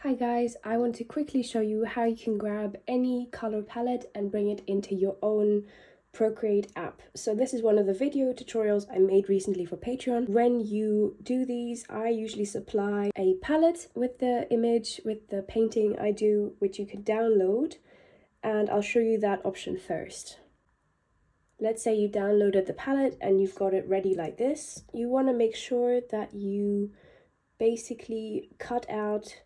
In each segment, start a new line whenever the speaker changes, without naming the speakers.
Hi guys, I want to quickly show you how you can grab any color palette and bring it into your own Procreate app. So this is one of the video tutorials I made recently for Patreon. When you do these, I usually supply a palette with the image, with the painting I do, which you can download, and I'll show you that option first. Let's say you downloaded the palette and you've got it ready like this. You want to make sure that you basically cut out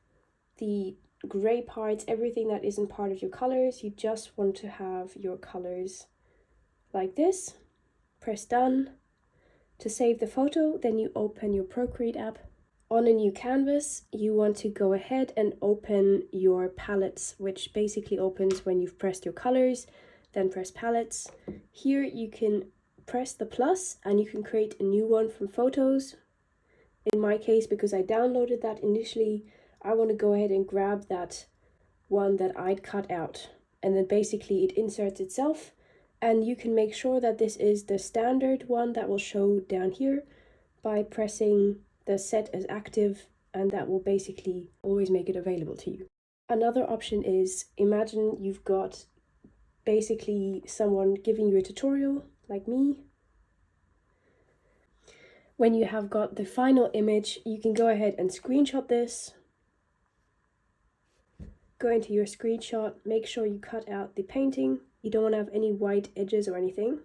the gray parts, everything that isn't part of your colors. You just want to have your colors like this. Press done. To save the photo, then you open your Procreate app. On a new canvas, you want to go ahead and open your palettes, which basically opens when you've pressed your colors, then press palettes. Here you can press the plus and you can create a new one from photos. In my case, because I downloaded that initially, I want to go ahead and grab that one that I'd cut out, and then basically it inserts itself, and you can make sure that this is the standard one that will show down here by pressing the set as active, and that will basically always make it available to you. Another option is, imagine you've got basically someone giving you a tutorial like me. When you have got the final image, you can go ahead and screenshot this. Go into your screenshot, make sure you cut out the painting. You don't want to have any white edges or anything.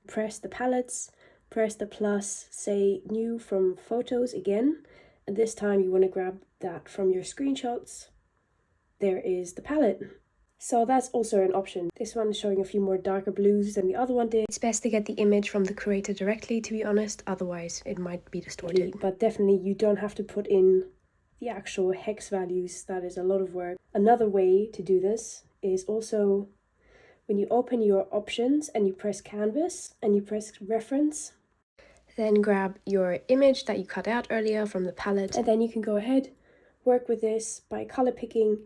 Press the palettes, press the plus, say new from photos again, and this time you want to grab that from your screenshots. There is the palette. So that's also an option. This one is showing a few more darker blues than the other one did. It's best to get the image from the creator directly, to be honest, otherwise it might be distorted. But definitely you don't have to put in the actual hex values. That is a lot of work. Another way to do this is also when you open your options and you press canvas and you press reference, then grab your image that you cut out earlier from the palette, and then you can go ahead, work with this by color picking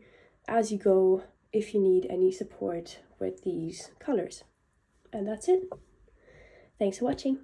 as you go if you need any support with these colors. And that's it. Thanks for watching.